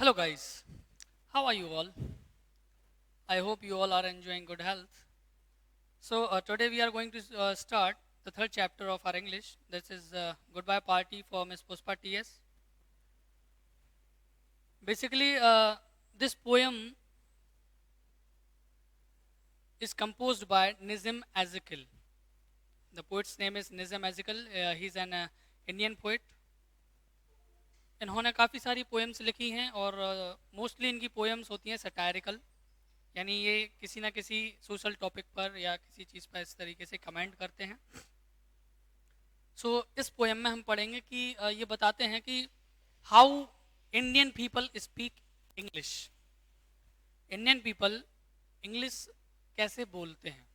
Hello, guys. How are you all? I hope you all are enjoying good health. Today we are going to start the third chapter of our English. This is Goodbye Party for Miss Puspa TS. Basically, this poem is composed by Nizam Azikil. The poet's name is Nizam Azikil. He's an Indian poet. इन्होंने काफ़ी सारी poems लिखी हैं और mostly इनकी poems होती हैं satirical, यानी ये किसी ना किसी सोशल टॉपिक पर या किसी चीज़ पर इस तरीके से कमेंट करते हैं। इस पोएम में हम पढ़ेंगे कि ये बताते हैं कि how Indian people speak English. Indian people English कैसे बोलते हैं,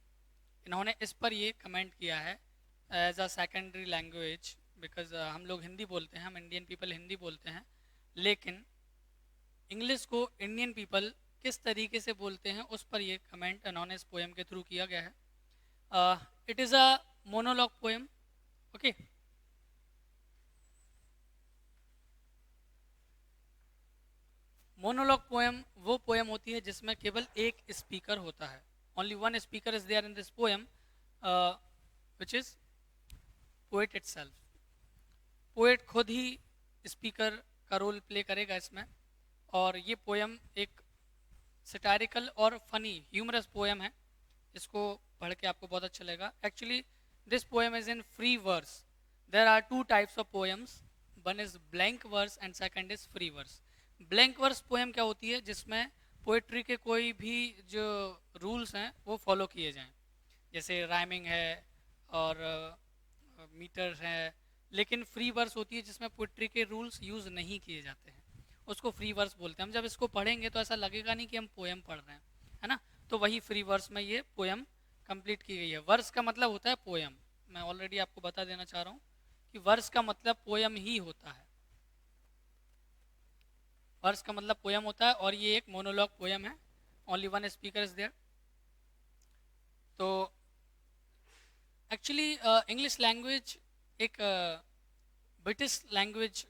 इन्होंने इस पर ये कमेंट किया है as a secondary language. Because हम लोग हिंदी बोलते हैं, हम इंडियन पीपल हिंदी बोलते हैं, लेकिन इंग्लिश को इंडियन पीपल किस तरीके से बोलते हैं उस पर ये कमेंट इन्होंने इस पोएम के थ्रू किया गया है। It is a monologue poem. Okay, monologue poem वो पोएम होती है जिसमें केवल एक स्पीकर होता है। Only one speaker is there in this poem, which is poet itself. Poet खुद ही स्पीकर का रोल प्ले करेगा इसमें। और ये पोएम एक सटायरिकल और फनी ह्यूमरस पोएम है। इसको पढ़ के आपको बहुत अच्छा लगेगा। Actually this poem is in free verse. There are two types of poems, one is blank verse and second is free verse. Blank verse poem क्या होती है, जिसमें पोएट्री के कोई भी जो रूल्स हैं वो फॉलो किए जाएं, जैसे राइमिंग है और मीटर है। लेकिन फ्री वर्स होती है जिसमें पोएट्री के रूल्स यूज़ नहीं किए जाते हैं, उसको फ्री वर्स बोलते हैं। हम जब इसको पढ़ेंगे तो ऐसा लगेगा नहीं कि हम पोएम पढ़ रहे हैं, है ना। तो वही फ्री वर्स में ये पोएम कंप्लीट की गई है। वर्स का मतलब होता है पोएम। मैं ऑलरेडी आपको बता देना चाह रहा हूँ कि वर्स का मतलब पोएम ही होता है। वर्स का मतलब पोएम होता है और ये एक मोनोलॉग पोएम है। Only one speaker is there. तो एक्चुअली इंग्लिश लैंग्वेज एक ब्रिटिश लैंग्वेज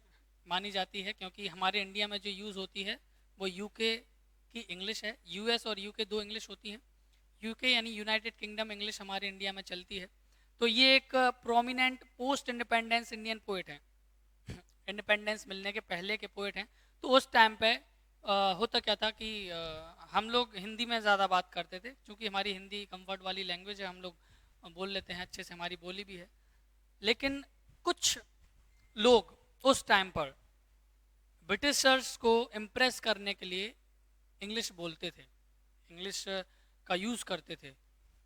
मानी जाती है, क्योंकि हमारे इंडिया में जो यूज़ होती है वो यूके की इंग्लिश है। यूएस और यूके दो इंग्लिश होती हैं। यूके यानी यूनाइटेड किंगडम इंग्लिश हमारे इंडिया में चलती है। तो ये एक prominent post independence Indian poet हैं। इंडिपेंडेंस मिलने के पहले के पोएट हैं। तो उस टाइम पे होता क्या था कि हम लोग हिंदी में ज़्यादा बात करते थे, क्योंकि हमारी हिंदी कंफर्ट वाली लैंग्वेज है, हम लोग बोल लेते हैं अच्छे से, हमारी बोली भी है। लेकिन कुछ लोग उस टाइम पर ब्रिटिशर्स को इम्प्रेस करने के लिए इंग्लिश बोलते थे, इंग्लिश का यूज़ करते थे।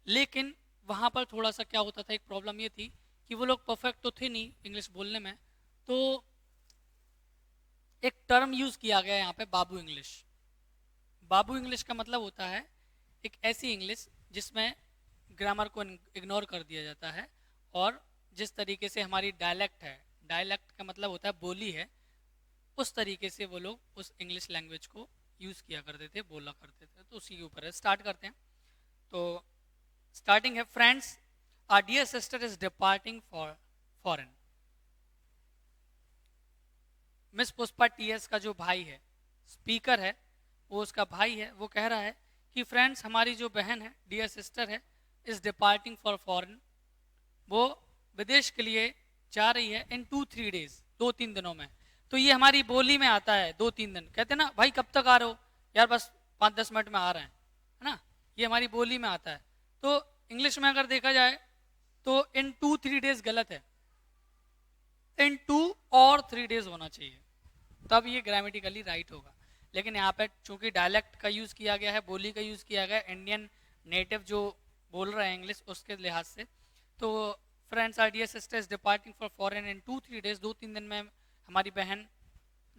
लेकिन वहाँ पर थोड़ा सा क्या होता था, एक प्रॉब्लम ये थी कि वो लोग परफेक्ट तो थे नहीं इंग्लिश बोलने में। तो एक टर्म यूज़ किया गया यहाँ पे, बाबू इंग्लिश। बाबू इंग्लिश का मतलब होता है एक ऐसी इंग्लिश जिसमें ग्रामर को इग्नोर कर दिया जाता है, और जिस तरीके से हमारी डायलेक्ट है, डायलेक्ट का मतलब होता है बोली है, उस तरीके से वो लोग उस इंग्लिश लैंग्वेज को यूज़ किया करते थे, बोला करते थे। तो उसी के ऊपर है, स्टार्ट करते हैं। तो स्टार्टिंग है, friends our dear sister is departing for foreign. Miss Pushpa TS का जो भाई है, स्पीकर है, वो उसका भाई है, वो कह रहा है कि फ्रेंड्स हमारी जो बहन है, डियर सिस्टर है, इज डिपार्टिंग फॉर फॉरेन। वो विदेश के लिए जा रही है इन 2-3 डेज, 2-3 दिनों में। तो ये हमारी बोली में आता है 2-3 दिन। कहते हैं ना भाई कब तक आ रहे हो, यार बस 5-10 मिनट में आ रहे हैं, है ना। ये हमारी बोली में आता है। तो इंग्लिश में अगर देखा जाए तो इन 2-3 डेज गलत है, इन 2 और 3 डेज होना चाहिए, तब ये ग्रामेटिकली राइट होगा। लेकिन यहाँ पे चूंकि डायलेक्ट का यूज़ किया गया है, बोली का यूज़ किया गया है, इंडियन नेटिव जो बोल रहे हैं इंग्लिश उसके लिहाज से, तो friends are dear sisters departing for foreign in 2-3 days, 2-3 दिन में हमारी बहन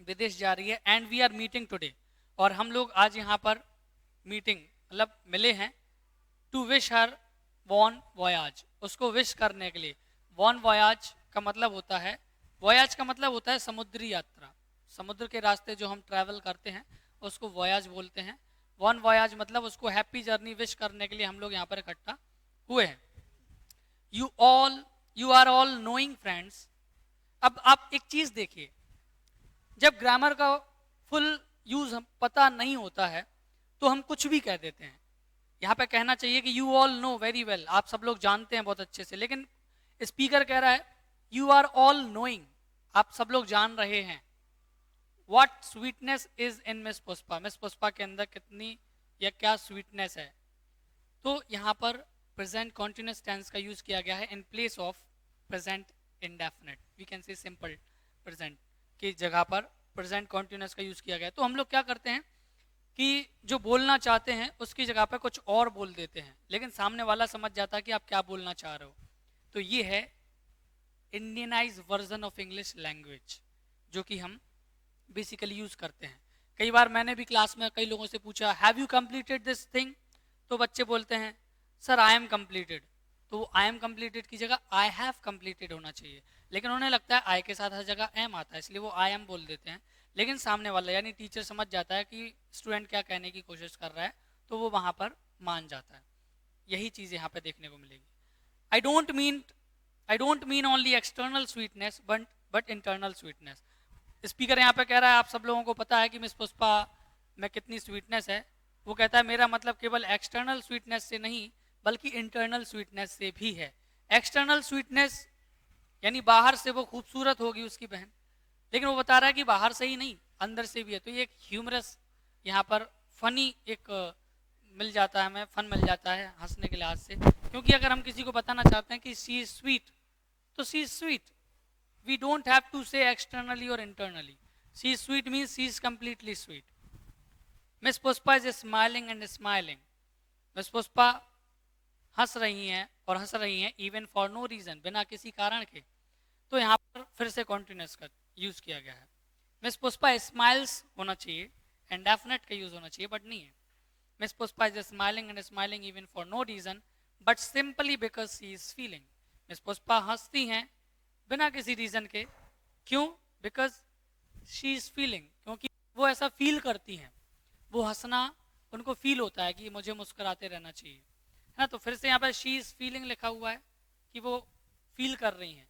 विदेश जा रही है। And we are meeting today, और हम लोग आज यहाँ पर मीटिंग मतलब मिले हैं, टू विश हर वॉन वॉयाज, उसको विश करने के लिए। वॉन वॉयाज का मतलब होता है, वॉयाज का मतलब होता है समुद्री यात्रा, समुद्र के रास्ते जो हम ट्रैवल करते हैं उसको वॉयाज बोलते हैं। वॉन वॉयाज मतलब उसको हैप्पी जर्नी विश करने के लिए हम लोग यहाँ पर इकट्ठा हुए हैं। You are all knowing friends. अब आप एक चीज देखिए, जब ग्रामर का फुल यूज हम पता नहीं होता है तो हम कुछ भी कह देते हैं। यहाँ पे कहना चाहिए कि you all know very well, आप सब लोग जानते हैं बहुत अच्छे से, लेकिन स्पीकर कह रहा है यू आर ऑल नोइंग, आप सब लोग जान रहे हैं। What sweetness is in miss Pushpa, miss Pushpa के अंदर कितनी या क्या स्वीटनेस है। तो यहाँ पर प्रेजेंट कॉन्टिन्यूस टेंस का यूज किया गया है in place of present indefinite, we can say simple present की जगह पर प्रेजेंट कॉन्टिन्यूस का यूज किया गया है। तो हम लोग क्या करते हैं कि जो बोलना चाहते हैं उसकी जगह पर कुछ और बोल देते हैं, लेकिन सामने वाला समझ जाता है कि आप क्या बोलना चाह रहे हो। तो ये है Indianise version of English language जो कि हम बेसिकली यूज करते हैं। कई बार मैंने भी क्लास में कई लोगों से पूछा have you completed this thing, तो बच्चे बोलते हैं सर आई एम कंप्लीटेड, तो आई एम कंप्लीटेड की जगह आई हैव कंप्लीटेड होना चाहिए, लेकिन उन्हें लगता है आई के साथ हर जगह एम आता है, इसलिए वो आई एम बोल देते हैं। लेकिन सामने वाला यानी टीचर समझ जाता है कि स्टूडेंट क्या कहने की कोशिश कर रहा है, तो वो वहां पर मान जाता है। यही चीज यहाँ पे देखने को मिलेगी। I don't mean only external sweetness but internal sweetness. Speaker यहाँ पे कह रहा है आप सब लोगों को पता है कि मिस पुष्पा में कितनी स्वीटनेस है। वो कहता है मेरा मतलब केवल एक्सटर्नल स्वीटनेस से नहीं बल्कि इंटरनल स्वीटनेस से भी है। एक्सटर्नल स्वीटनेस यानी बाहर से वो खूबसूरत होगी उसकी बहन, लेकिन वो बता रहा है कि बाहर से ही नहीं अंदर से भी है। तो ये एक ह्यूमरस यहाँ पर फनी एक मिल जाता है, हमें फन मिल जाता है हंसने के लिहाज से, क्योंकि अगर हम किसी को बताना चाहते हैं कि शी इज स्वीट तो she is sweet, we don't have to say externally or internally. She is sweet means she is completely sweet. Miss Puspa is smiling and smiling. Miss Puspa हंस रही हैं और हंस रही हैं even for no reason, बिना किसी कारण के। तो यहाँ पर फिर से continuous का यूज किया गया है। Miss Puspa smiles होना चाहिए, indefinite का यूज होना चाहिए, बट नहीं है। Miss Puspa is smiling and smiling even for no reason, but simply because she is feeling. Miss Puspa हंसती हैं बिना किसी रीजन के, क्यों? बिकॉज शी इज फीलिंग, क्योंकि वो ऐसा फील करती हैं, वो हंसना उनको फील होता है कि मुझे मुस्कुराते रहना चाहिए, है ना। तो फिर से यहाँ पर शी इज फीलिंग लिखा हुआ है कि वो फील कर रही हैं।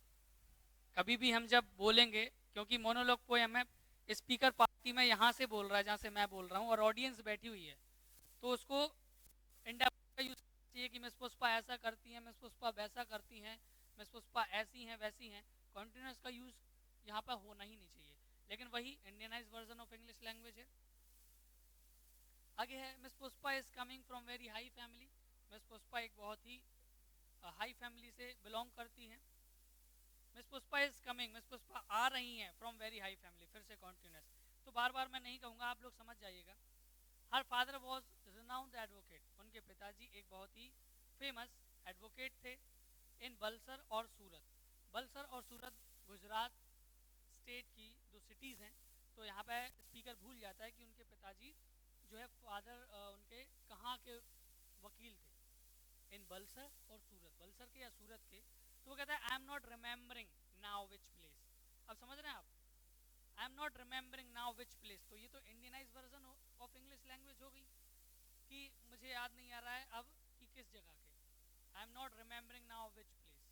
कभी भी हम जब बोलेंगे, क्योंकि मोनोलॉग पोएम है, स्पीकर पार्टी में यहाँ से बोल रहा है जहाँ से मैं बोल रहा हूँ और ऑडियंस बैठी हुई है, तो उसको इंडेफिनिट का यूज चाहिए कि मिस पुष्पा ऐसा करती हैं, मिस पुष्पा वैसा करती हैं, मिस पुष्पा ऐसी हैं वैसी हैं। कॉन्टिन्यूस का यूज यहाँ पर होना ही नहीं चाहिए, लेकिन वही Indianize version of English language है। आगे है miss Pushpa is coming from very high family. Miss Pushpa एक बहुत ही हाई फैमिली से बिलोंग करती हैं। Miss Pushpa is coming, miss Pushpa आ रही हैं फ्रॉम वेरी हाई फैमिली, फिर से कॉन्टिन्यूस। तो बार बार मैं नहीं कहूँगा, आप लोग समझ जाइएगा। Her father was renowned advocate, उनके पिताजी एक बहुत ही फेमस एडवोकेट थे इन बलसर और सूरत। बलसर और सूरत गुजरात स्टेट की दो सिटीज़ हैं। तो यहाँ पे स्पीकर भूल जाता है कि उनके पिताजी जो है फादर उनके कहाँ के वकील थे, इन बलसर और सूरत, बलसर के या सूरत के। तो वो कहता है I am not remembering now which place. अब समझ रहे हैं आप, I am not remembering now which place. तो ये तो Indianise version of English language हो गई कि मुझे याद नहीं आ रहा है अब कि किस जगह के। I am not remembering now which place,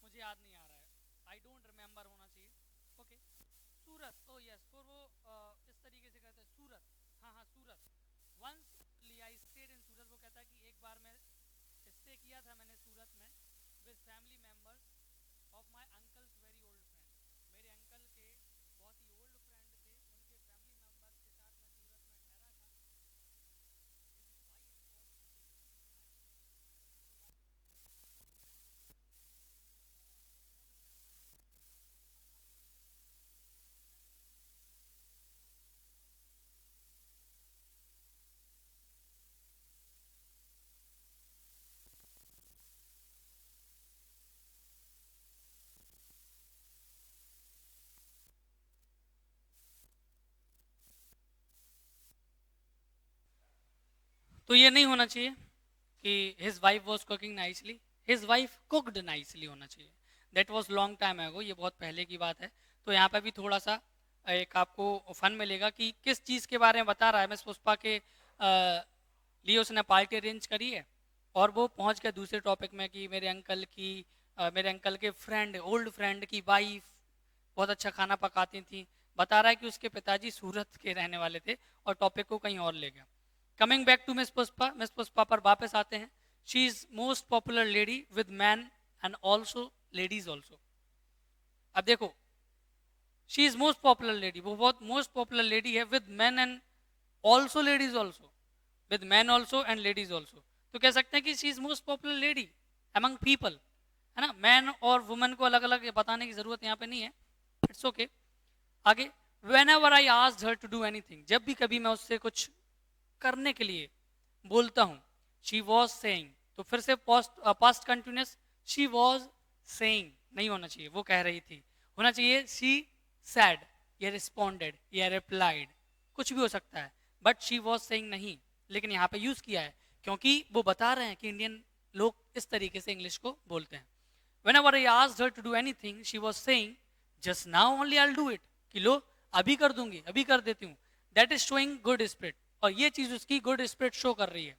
मुझे याद नहीं आ रहा है, आई डोंट रिमेम्बर होना चाहिए। ओके, सूरत, ओ यस, फिर वो इस तरीके से कहते हैं सूरत, हाँ हाँ सूरत। वंस आई स्टेड इन सूरत, वो कहता है कि एक बार मैं स्टे किया था मैंने सूरत में with family members of my uncle's very old friend. मेरे अंकल के बहुत ही ओल्ड फ्रेंड थे, उनके फैमिली मेम्बर्स के साथ मैं सूरत में ठहरा था। तो ये नहीं होना चाहिए कि his wife was cooking nicely, his wife cooked nicely होना चाहिए। दैट वॉज लॉन्ग टाइम एगो, ये बहुत पहले की बात है। तो यहाँ पे भी थोड़ा सा एक आपको फन मिलेगा कि किस चीज़ के बारे में बता रहा है। मिस पुष्पा के लिए उसने पार्टी अरेंज करी है और वो पहुँच गया दूसरे टॉपिक में कि मेरे अंकल की मेरे अंकल के फ्रेंड, ओल्ड फ्रेंड की वाइफ बहुत अच्छा खाना पकाती थी, बता रहा है कि उसके पिताजी सूरत के रहने वाले थे और टॉपिक को कहीं और ले गया. Coming back to Miss Pushpa पर वापस आते हैं. She is most popular lady with man and also ladies also. अब देखो, she is most popular lady, वो बहुत मोस्ट पॉपुलर लेडी है with man and also ladies also, with man also and ladies also. तो कह सकते हैं कि she is most popular lady among people, है ना. मैन और वुमन को अलग अलग बताने की जरूरत यहाँ पे नहीं है. It's okay. आगे, whenever I asked her to do anything, जब भी कभी मैं उससे कुछ करने के लिए बोलता हूँ, she was saying, तो फिर से past continuous, she was saying नहीं होना चाहिए, वो कह रही थी. होना चाहिए she said या responded या replied, कुछ भी हो सकता है, but she was saying नहीं. लेकिन यहाँ पे यूज किया है क्योंकि वो बता रहे हैं कि इंडियन लोग इस तरीके से इंग्लिश को बोलते हैं. Whenever I asked her to do anything, she was saying, just now only I'll do it, कि लो अभी कर दूंगी, अभी कर देती हूँ. That is showing good spirit, और ये चीज उसकी गुड स्पिरिट शो कर रही है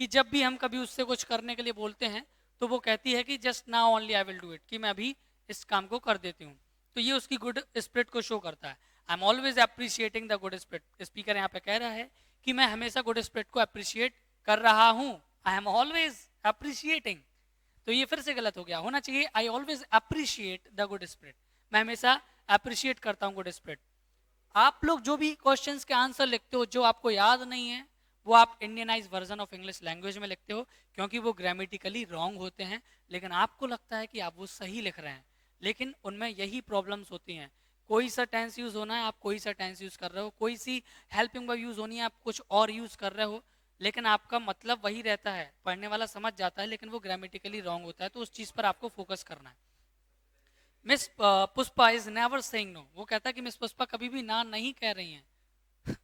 कि जब भी हम कभी उससे कुछ करने के लिए बोलते हैं तो वो कहती है कि just now only I will do it, कि मैं अभी इस काम को कर देती हूँ. तो ये उसकी गुड स्पिरिट को शो करता है. I am always appreciating the good spirit. Speaker यहाँ पे कह रहा है कि मैं हमेशा गुड स्पिरिट को अप्रिशिएट कर रहा हूँ. आई एम ऑलवेज अप्रिशिएटिंग, तो ये फिर से गलत हो गया. होना चाहिए I always appreciate the good spirit, मैं हमेशा अप्रिशिएट करता हूँ गुड स्पिरिट. आप लोग जो भी क्वेश्चंस के आंसर लिखते हो जो आपको याद नहीं है, वो आप Indianise version of English language में लिखते हो क्योंकि वो ग्रामेटिकली रॉन्ग होते हैं, लेकिन आपको लगता है कि आप वो सही लिख रहे हैं. लेकिन उनमें यही प्रॉब्लम्स होती हैं. कोई सा टेंस यूज होना है, आप कोई सा टेंस यूज कर रहे हो, कोई सी हेल्पिंग वर्ब यूज होनी है, आप कुछ और यूज कर रहे हो, लेकिन आपका मतलब वही रहता है. पढ़ने वाला समझ जाता है लेकिन वो ग्रामेटिकली रॉन्ग होता है, तो उस चीज पर आपको फोकस करना है. Miss Pushpa is never saying no, वो कहता है कि मिस पुष्पा कभी भी ना नहीं कह रही हैं.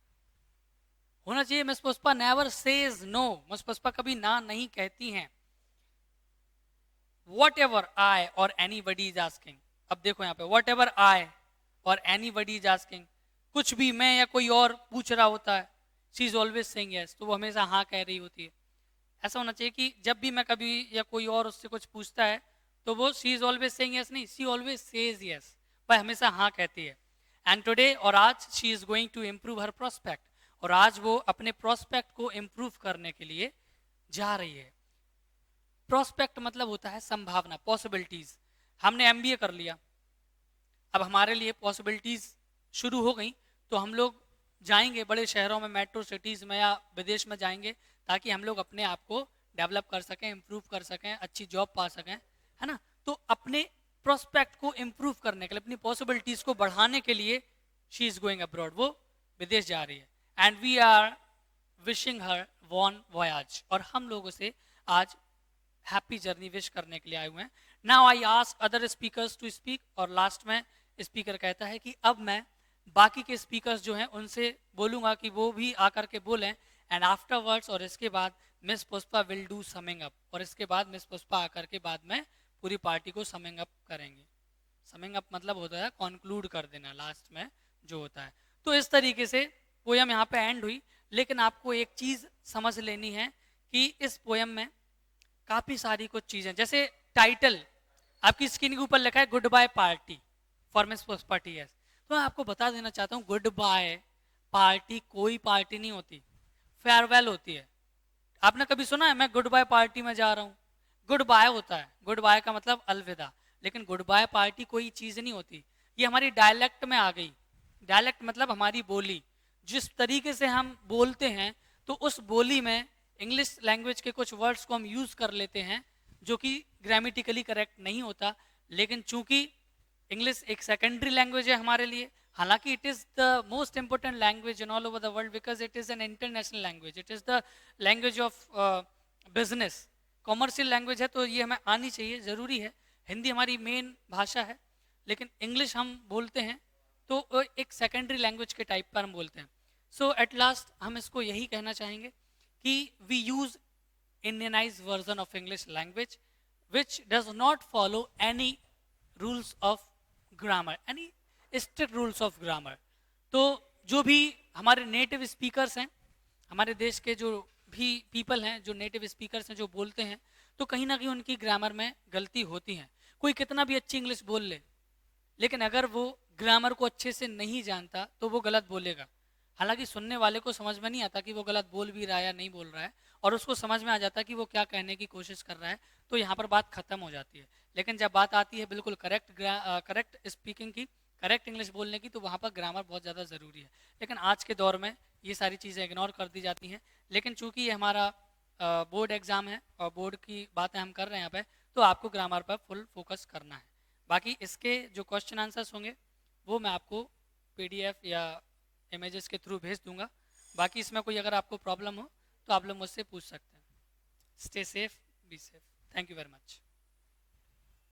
होना चाहिए Miss Pushpa never says no, Miss Pushpa कभी ना नहीं कहती हैं. वॉट एवर आई और एनीबडी इज आस्किंग. अब देखो यहाँ पे वॉट एवर आई और एनीबडी इज आस्किंग, कुछ भी मैं या कोई और पूछ रहा होता है, she is always saying yes, तो वो हमेशा हाँ कह रही होती है. ऐसा होना चाहिए कि जब भी मैं कभी या कोई और उससे कुछ पूछता है तो वो she is always saying yes नहीं, शी ऑलवेज सेज यस, वह हमेशा हाँ कहती है. एंड टुडे, और आज, she is going to improve her prospect, और आज वो अपने प्रोस्पेक्ट को इम्प्रूव करने के लिए जा रही है. प्रोस्पेक्ट मतलब होता है संभावना, पॉसिबिलिटीज. हमने एमबीए कर लिया, अब हमारे लिए पॉसिबिलिटीज शुरू हो गई, तो हम लोग जाएंगे बड़े शहरों में, मेट्रो सिटीज में या विदेश में जाएंगे ताकि हम लोग अपने आप को डेवलप कर सकें, इम्प्रूव कर सकें, अच्छी जॉब पा सकें, है ना. तो अपने प्रोस्पेक्ट को इम्प्रूव करने के लिए, अपनी पॉसिबिलिटीज को बढ़ाने के लिए शी इज गोइंग अब्रॉड, वो विदेश जा रही है. And we are wishing her bon voyage, और हम लोग उसे आज हैप्पी जर्नी विश करने के लिए आए हुए हैं. Now I ask other speakers to speak, और लास्ट में स्पीकर कहता है कि अब मैं बाकी के स्पीकर्स जो हैं उनसे बोलूंगा कि वो भी आकर के बोलें. एंड आफ्टरवर्ड्स, और इसके बाद miss Pushpa will do summing up, और इसके बाद मिस पुष्पा आकर के बाद में पूरी पार्टी को समिंग अप करेंगे. समिंग अप मतलब होता है कंक्लूड कर देना, लास्ट में जो होता है. तो इस तरीके से पोयम यहाँ पे एंड हुई. लेकिन आपको एक चीज समझ लेनी है कि इस पोयम में काफी सारी कुछ चीजें, जैसे टाइटल आपकी स्क्रीन के ऊपर लिखा है goodbye party for Miss Pushpa TS, तो मैं आपको बता देना चाहता हूँ गुड बाय पार्टी कोई पार्टी नहीं होती, फेयरवेल होती है. आपने कभी सुना है मैं गुड बाय पार्टी में जा रहा हूँ? गुड बाय होता है, गुड बाय का मतलब अलविदा, लेकिन गुड बाय पार्टी कोई चीज नहीं होती. ये हमारी डायलेक्ट में आ गई. डायलेक्ट मतलब हमारी बोली, जिस तरीके से हम बोलते हैं, तो उस बोली में इंग्लिश लैंग्वेज के कुछ वर्ड्स को हम यूज कर लेते हैं जो कि ग्रामेटिकली करेक्ट नहीं होता. लेकिन चूंकि इंग्लिश एक सेकेंडरी लैंग्वेज है हमारे लिए, हालांकि it is the most important language in all over the world because it is an international language, it is the language of business, commercial language है, तो ये हमें आनी चाहिए, जरूरी है. हिंदी हमारी मेन भाषा है, लेकिन इंग्लिश हम बोलते हैं तो एक सेकेंडरी लैंग्वेज के टाइप पर हम बोलते हैं. सो एट लास्ट हम इसको यही कहना चाहेंगे कि we use Indianise version of English language which does not follow any rules of grammar, any strict rules of grammar. तो जो भी हमारे नेटिव स्पीकर्स हैं, हमारे देश के जो भी पीपल हैं, जो नेटिव स्पीकर्स हैं, जो बोलते हैं, तो कहीं ना कहीं उनकी ग्रामर में गलती होती है. कोई कितना भी अच्छी इंग्लिश बोल ले, लेकिन अगर वो ग्रामर को अच्छे से नहीं जानता तो वो गलत बोलेगा। हालांकि सुनने वाले को समझ में नहीं आता कि वो गलत बोल भी रहा है या नहीं बोल रहा है, और उसको समझ में आ जाता है कि वो क्या कहने की कोशिश कर रहा है, तो यहाँ पर बात खत्म हो जाती है। लेकिन जब बात आती है बिल्कुल करेक्ट स्पीकिंग की, करेक्ट इंग्लिश बोलने की, तो वहाँ पर ग्रामर बहुत ज़्यादा ज़रूरी है। लेकिन आज के दौर में ये सारी चीज़ें इग्नोर कर दी जाती हैं। लेकिन चूंकि ये हमारा बोर्ड एग्जाम है और बोर्ड की बातें हम कर रहे हैं यहाँ पे, तो आपको ग्रामर पर फुल फोकस करना है। बाकी इसके जो क्वेश्चन आंसर्स होंगे वो मैं आपको पीडीएफ या इमेजेस के थ्रू भेज दूंगा। बाकी इसमें कोई अगर आपको प्रॉब्लम हो तो आप लोग मुझसे पूछ सकते हैं। Stay safe, be safe. Thank you very much.